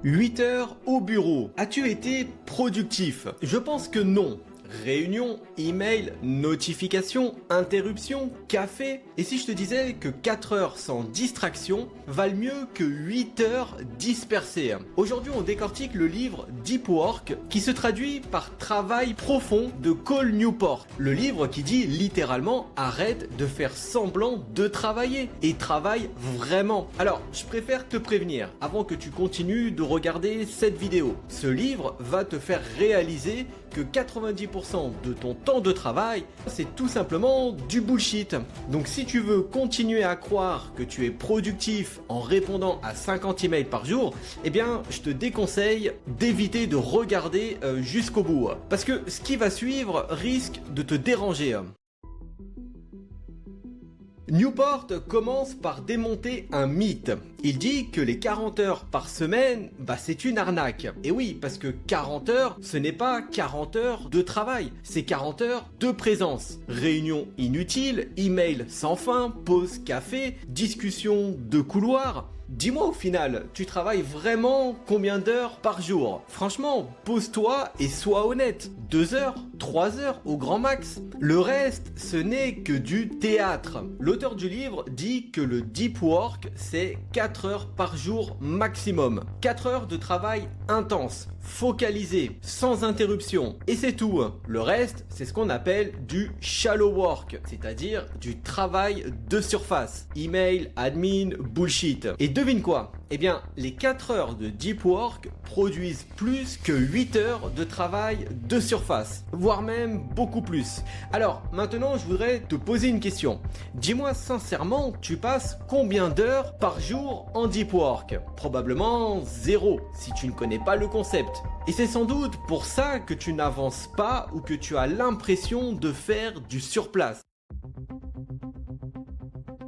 8 heures au bureau. As-tu été productif? Je pense que non. Réunion, email, notification, interruption, café. Et si je te disais que 4 heures sans distraction valent mieux que 8 heures dispersées? Aujourd'hui, on décortique le livre Deep Work qui se traduit par travail profond de Cal Newport. Le livre qui dit littéralement arrête de faire semblant de travailler et travaille vraiment. Alors, je préfère te prévenir avant que tu continues de regarder cette vidéo. Ce livre va te faire réaliser que 90% de ton temps de travail, c'est tout simplement du bullshit. Donc si tu veux continuer à croire que tu es productif en répondant à 50 emails par jour, eh bien je te déconseille d'éviter de regarder jusqu'au bout. Parce que ce qui va suivre risque de te déranger. Newport commence par démonter un mythe. Il dit que les 40 heures par semaine, c'est une arnaque. Et oui, parce que 40 heures, ce n'est pas 40 heures de travail, c'est 40 heures de présence. Réunions inutiles, emails sans fin, pause café, discussions de couloir. Dis-moi au final, tu travailles vraiment combien d'heures par jour? Franchement, pose-toi et sois honnête. 2 heures, 3 heures au grand max. Le reste, ce n'est que du théâtre. L'auteur du livre dit que le deep work, c'est 4 heures par jour maximum. 4 heures de travail intense, focalisé, sans interruption. Et c'est tout. Le reste, c'est ce qu'on appelle du shallow work, c'est-à-dire du travail de surface. Email, admin, bullshit. Et devine quoi? Eh bien, les 4 heures de deep work produisent plus que 8 heures de travail de surface, voire même beaucoup plus. Alors, maintenant, je voudrais te poser une question. Dis-moi sincèrement, tu passes combien d'heures par jour en deep work? Probablement 0, si tu ne connais pas le concept. Et c'est sans doute pour ça que tu n'avances pas ou que tu as l'impression de faire du surplace.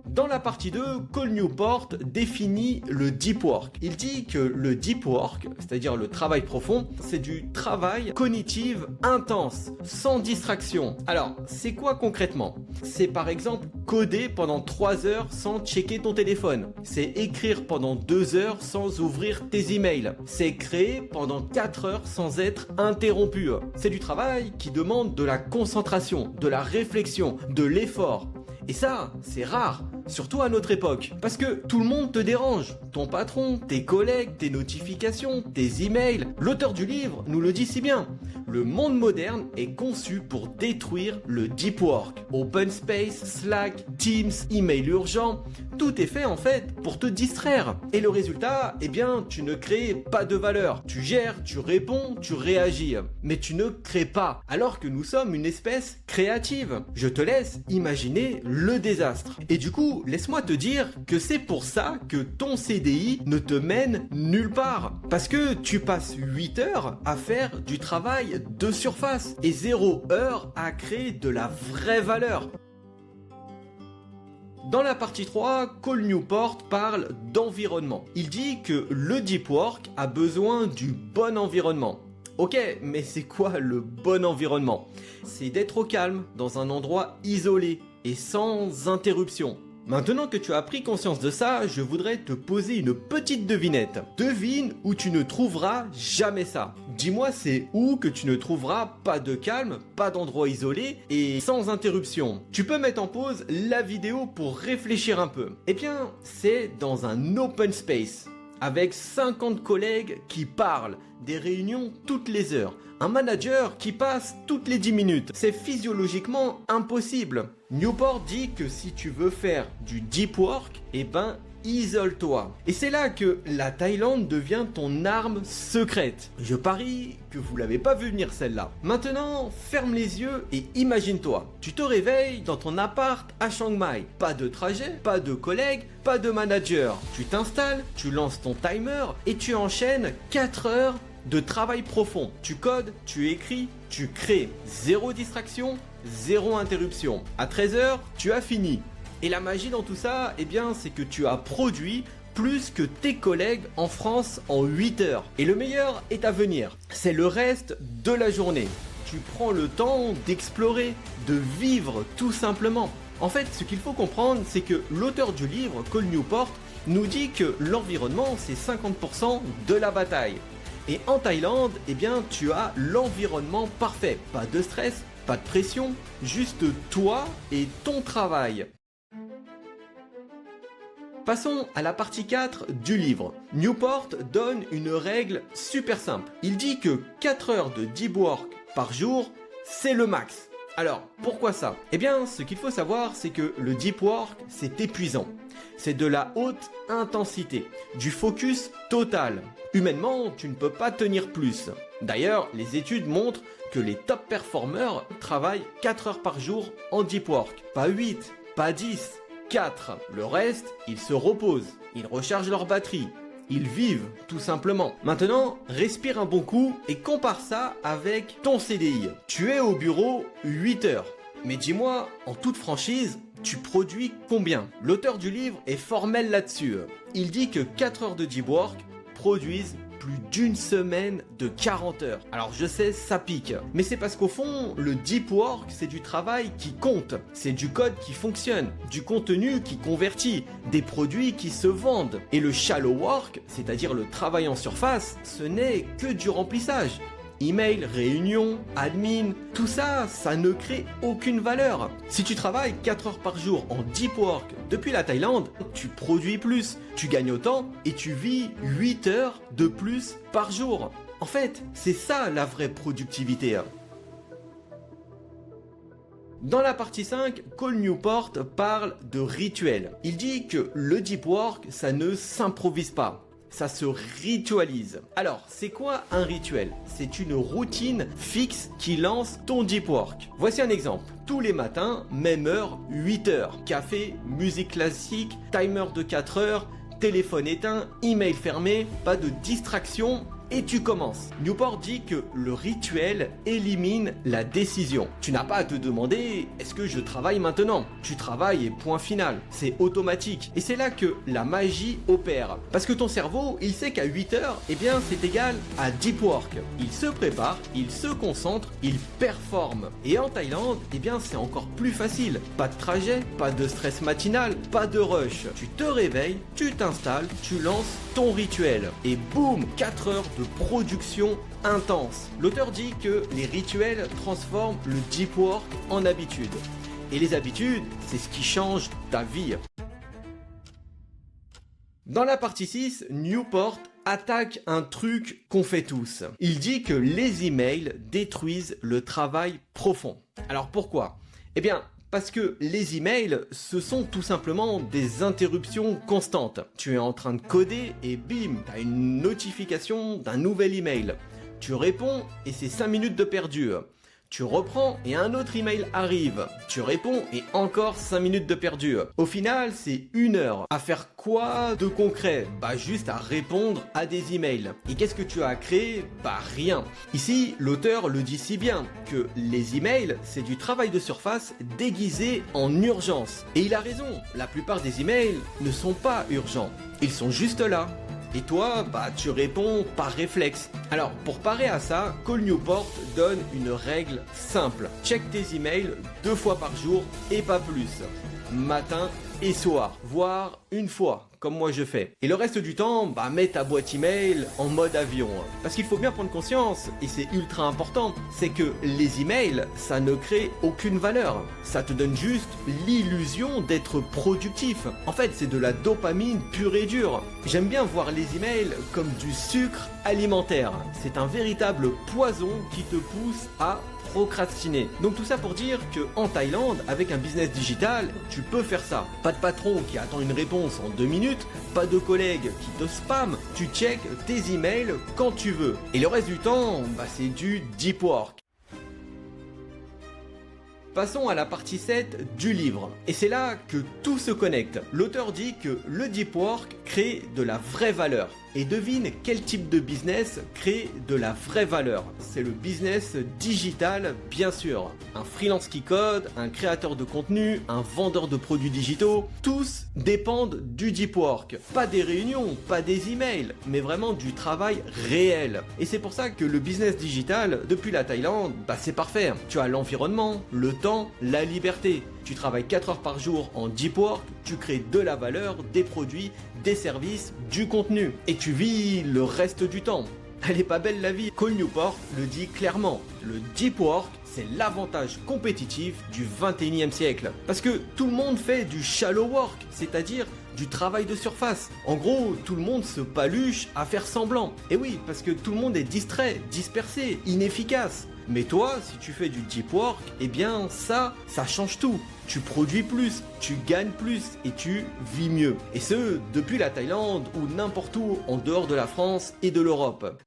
Dans la partie 2, Cal Newport définit le deep work. Il dit que le deep work, c'est-à-dire le travail profond, c'est du travail cognitif intense, sans distraction. Alors, c'est quoi concrètement? C'est par exemple coder pendant 3 heures sans checker ton téléphone. C'est écrire pendant 2 heures sans ouvrir tes emails. C'est créer pendant 4 heures sans être interrompu. C'est du travail qui demande de la concentration, de la réflexion, de l'effort. Et ça, c'est rare, surtout à notre époque, parce que tout le monde te dérange. Ton patron, tes collègues, tes notifications, tes emails. L'auteur du livre nous le dit si bien. Le monde moderne est conçu pour détruire le deep work. Open Space, Slack, Teams, email urgent, tout est fait en fait pour te distraire. Et le résultat, eh bien, tu ne crées pas de valeur. Tu gères, tu réponds, tu réagis. Mais tu ne crées pas, alors que nous sommes une espèce créative. Je te laisse imaginer le désastre. Et du coup, laisse-moi te dire que c'est pour ça que ton CDI ne te mène nulle part. Parce que tu passes 8 heures à faire du travail de surface et 0 heure à créer de la vraie valeur. Dans la partie 3, Cal Newport parle d'environnement. Il dit que le deep work a besoin du bon environnement. Ok, mais c'est quoi le bon environnement? C'est d'être au calme, dans un endroit isolé et sans interruption. Maintenant que tu as pris conscience de ça, je voudrais te poser une petite devinette. Devine où tu ne trouveras jamais ça. Dis-moi c'est où que tu ne trouveras pas de calme, pas d'endroit isolé et sans interruption. Tu peux mettre en pause la vidéo pour réfléchir un peu. Eh bien, c'est dans un open space, avec 50 collègues qui parlent, des réunions toutes les heures, un manager qui passe toutes les 10 minutes. C'est physiologiquement impossible. Newport dit que si tu veux faire du deep work, eh ben isole-toi. Et c'est là que la Thaïlande devient ton arme secrète. Je parie que vous l'avez pas vu venir celle-là. Maintenant, ferme les yeux et imagine-toi. Tu te réveilles dans ton appart à Chiang Mai. Pas de trajet, pas de collègues, pas de manager. Tu t'installes, tu lances ton timer et tu enchaînes 4 heures de travail profond. Tu codes, tu écris, tu crées. 0 distraction, 0 interruption. À 13 heures, tu as fini. Et la magie dans tout ça, eh bien, c'est que tu as produit plus que tes collègues en France en 8 heures. Et le meilleur est à venir. C'est le reste de la journée. Tu prends le temps d'explorer, de vivre tout simplement. En fait, ce qu'il faut comprendre, c'est que l'auteur du livre, Cal Newport, nous dit que l'environnement c'est 50% de la bataille. Et en Thaïlande, eh bien, tu as l'environnement parfait. Pas de stress, pas de pression, juste toi et ton travail. Passons à la partie 4 du livre. Newport donne une règle super simple. Il dit que 4 heures de deep work par jour, c'est le max. Alors, pourquoi ça? Eh bien, ce qu'il faut savoir, c'est que le deep work, c'est épuisant. C'est de la haute intensité, du focus total. Humainement, tu ne peux pas tenir plus. D'ailleurs, les études montrent que les top performers travaillent 4 heures par jour en deep work. Pas 8, pas 10, 4. Le reste, ils se reposent, ils rechargent leur batterie. Ils vivent, tout simplement. Maintenant, respire un bon coup et compare ça avec ton CDI. Tu es au bureau 8 heures. Mais dis-moi, en toute franchise, tu produis combien? L'auteur du livre est formel là-dessus. Il dit que 4 heures de deep work produisent plus d'une semaine de 40 heures. Alors je sais, ça pique, mais c'est parce qu'au fond, le deep work, c'est du travail qui compte, c'est du code qui fonctionne, du contenu qui convertit, des produits qui se vendent. Et le shallow work, c'est-à-dire le travail en surface, ce n'est que du remplissage. Email, réunion, admin, tout ça, ça ne crée aucune valeur. Si tu travailles 4 heures par jour en deep work depuis la Thaïlande, tu produis plus, tu gagnes autant et tu vis 8 heures de plus par jour. En fait, c'est ça la vraie productivité. Dans la partie 5, Cal Newport parle de rituel. Il dit que le deep work, ça ne s'improvise pas. Ça se ritualise. Alors, c'est quoi un rituel? C'est une routine fixe qui lance ton deep work. Voici un exemple. Tous les matins, même heure, 8 heures. Café, musique classique, timer de 4 heures, téléphone éteint, email fermé, pas de distraction. Et tu commences. Newport dit que le rituel élimine la décision. Tu n'as pas à te demander est-ce que je travaille maintenant? Tu travailles et point final. C'est automatique. Et c'est là que la magie opère. Parce que ton cerveau, il sait qu'à 8 heures, eh bien c'est égal à deep work. Il se prépare, il se concentre, il performe. Et en Thaïlande, eh bien c'est encore plus facile. Pas de trajet, pas de stress matinal, pas de rush. Tu te réveilles, tu t'installes, tu lances ton rituel. Et boum, 4 heures de production intense. L'auteur dit que les rituels transforment le deep work en habitude. Et les habitudes, c'est ce qui change ta vie. Dans la partie 6, Newport attaque un truc qu'on fait tous. Il dit que les emails détruisent le travail profond. Alors pourquoi? Eh bien, parce que les emails, ce sont tout simplement des interruptions constantes. Tu es en train de coder et bim, tu as une notification d'un nouvel email. Tu réponds et c'est 5 minutes de perdu. Tu reprends et un autre email arrive. Tu réponds et encore 5 minutes de perdu. Au final, c'est 1 heure. À faire quoi de concret? Bah juste à répondre à des emails. Et qu'est-ce que tu as créé? Bah rien. Ici, l'auteur le dit si bien que les emails, c'est du travail de surface déguisé en urgence. Et il a raison, la plupart des emails ne sont pas urgents. Ils sont juste là. Et toi, bah tu réponds par réflexe. Alors, pour parer à ça, Cal Newport donne une règle simple. Check tes emails 2 fois par jour et pas plus. Matin et soir, voire une fois, comme moi je fais. Et le reste du temps, bah mets ta boîte email en mode avion. Parce qu'il faut bien prendre conscience, et c'est ultra important, c'est que les emails, ça ne crée aucune valeur. Ça te donne juste l'illusion d'être productif. En fait, c'est de la dopamine pure et dure. J'aime bien voir les emails comme du sucre alimentaire. C'est un véritable poison qui te pousse à procrastiner. Donc tout ça pour dire que en Thaïlande, avec un business digital, tu peux faire ça. Pas de patron qui attend une réponse en 2 minutes, pas de collègue qui te spam, tu check tes emails quand tu veux. Et le reste du temps, bah c'est du deep work. Passons à la partie 7 du livre. Et c'est là que tout se connecte. L'auteur dit que le deep work crée de la vraie valeur. Et devine quel type de business crée de la vraie valeur. C'est le business digital, bien sûr. Un freelance qui code, un créateur de contenu, un vendeur de produits digitaux, tous dépendent du deep work. Pas des réunions, pas des emails, mais vraiment du travail réel. Et c'est pour ça que le business digital, depuis la Thaïlande, bah c'est parfait. Tu as l'environnement, le temps, la liberté. Tu travailles 4 heures par jour en deep work, tu crées de la valeur, des produits, des services, du contenu. Et tu vis le reste du temps. Elle est pas belle la vie. Cal Newport le dit clairement. Le deep work, c'est l'avantage compétitif du 21e siècle. Parce que tout le monde fait du shallow work, c'est-à-dire du travail de surface. En gros, tout le monde se paluche à faire semblant. Et oui, parce que tout le monde est distrait, dispersé, inefficace. Mais toi, si tu fais du deep work, eh bien ça change tout. Tu produis plus, tu gagnes plus et tu vis mieux. Et ce, depuis la Thaïlande ou n'importe où en dehors de la France et de l'Europe.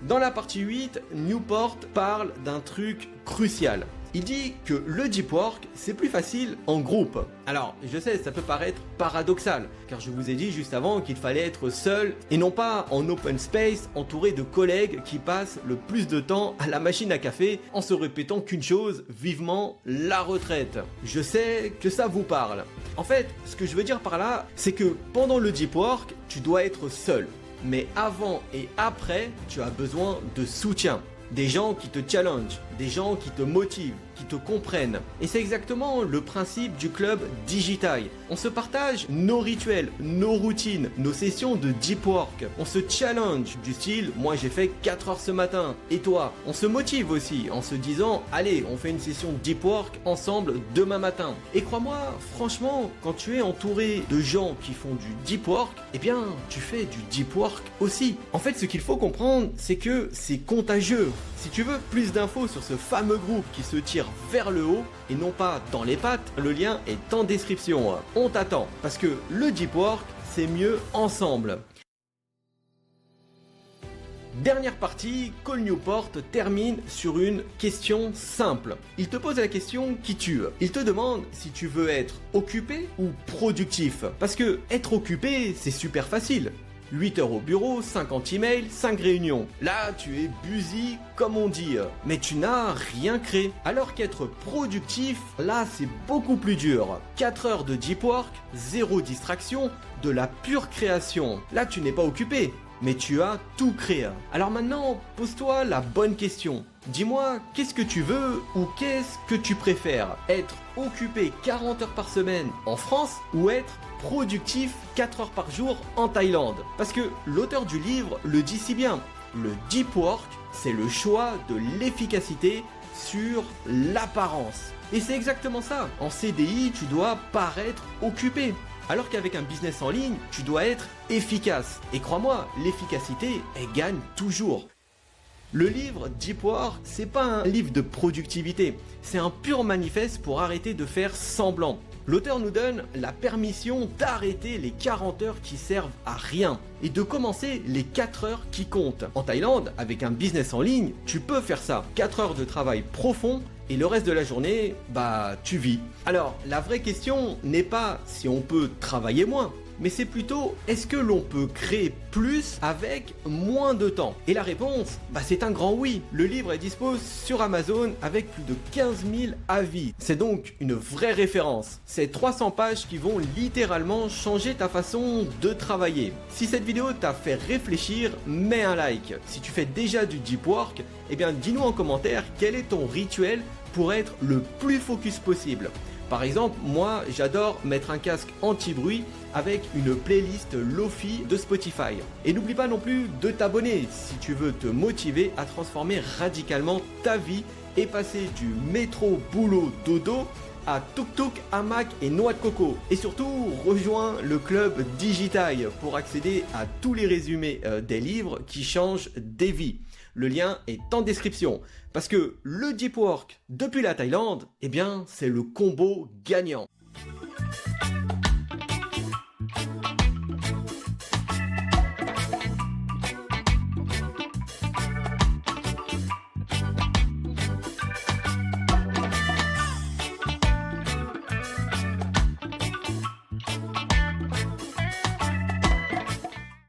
Dans la partie 8, Newport parle d'un truc crucial. Il dit que le deep work, c'est plus facile en groupe. Alors, je sais, ça peut paraître paradoxal, car je vous ai dit juste avant qu'il fallait être seul et non pas en open space, entouré de collègues qui passent le plus de temps à la machine à café en se répétant qu'une chose, vivement la retraite. Je sais que ça vous parle. En fait, ce que je veux dire par là, c'est que pendant le deep work, tu dois être seul. Mais avant et après, tu as besoin de soutien. Des gens qui te challengent, des gens qui te motivent, qui te comprennent. Et c'est exactement le principe du club Digitai. On se partage nos rituels, nos routines, nos sessions de deep work. On se challenge du style, moi j'ai fait 4 heures ce matin. Et toi? On se motive aussi en se disant, allez, on fait une session deep work ensemble demain matin. Et crois-moi, franchement, quand tu es entouré de gens qui font du deep work, eh bien, tu fais du deep work aussi. En fait, ce qu'il faut comprendre, c'est que c'est contagieux. Si tu veux plus d'infos sur ce fameux groupe qui se tire vers le haut et non pas dans les pattes, le lien est en description. On t'attend parce que le deep work, c'est mieux ensemble. Dernière partie, Cal Newport termine sur une question simple. Il te pose la question qui tue. Il te demande si tu veux être occupé ou productif. Parce que être occupé, c'est super facile. 8 heures au bureau, 50 emails, 5 réunions. Là, tu es busy comme on dit, mais tu n'as rien créé. Alors qu'être productif, là, c'est beaucoup plus dur. 4 heures de deep work, 0 distraction, de la pure création. Là, tu n'es pas occupé, mais tu as tout créé. Alors maintenant, pose-toi la bonne question. Dis-moi, qu'est-ce que tu veux ou qu'est-ce que tu préfères? Être occupé 40 heures par semaine en France ou être productif 4 heures par jour en Thaïlande? Parce que l'auteur du livre le dit si bien, le deep work, c'est le choix de l'efficacité sur l'apparence. Et c'est exactement ça. En CDI, tu dois paraître occupé. Alors qu'avec un business en ligne, tu dois être efficace. Et crois-moi, l'efficacité, elle gagne toujours. Le livre Deep Work, c'est pas un livre de productivité, c'est un pur manifeste pour arrêter de faire semblant. L'auteur nous donne la permission d'arrêter les 40 heures qui servent à rien et de commencer les 4 heures qui comptent. En Thaïlande, avec un business en ligne, tu peux faire ça. 4 heures de travail profond et le reste de la journée, tu vis. Alors, la vraie question n'est pas si on peut travailler moins, mais c'est plutôt est-ce que l'on peut créer plus avec moins de temps? Et la réponse, c'est un grand oui. Le livre est dispo sur Amazon avec plus de 15 000 avis. C'est donc une vraie référence. C'est 300 pages qui vont littéralement changer ta façon de travailler. Si cette vidéo t'a fait réfléchir, mets un like. Si tu fais déjà du deep work, dis-nous en commentaire quel est ton rituel pour être le plus focus possible. Par exemple, moi j'adore mettre un casque anti-bruit avec une playlist Lofi de Spotify. Et n'oublie pas non plus de t'abonner si tu veux te motiver à transformer radicalement ta vie et passer du métro boulot dodo à tuk-tuk, hamac et noix de coco. Et surtout, rejoins le club Digitai pour accéder à tous les résumés des livres qui changent des vies. Le lien est en description. Parce que le deep work depuis la Thaïlande, c'est le combo gagnant.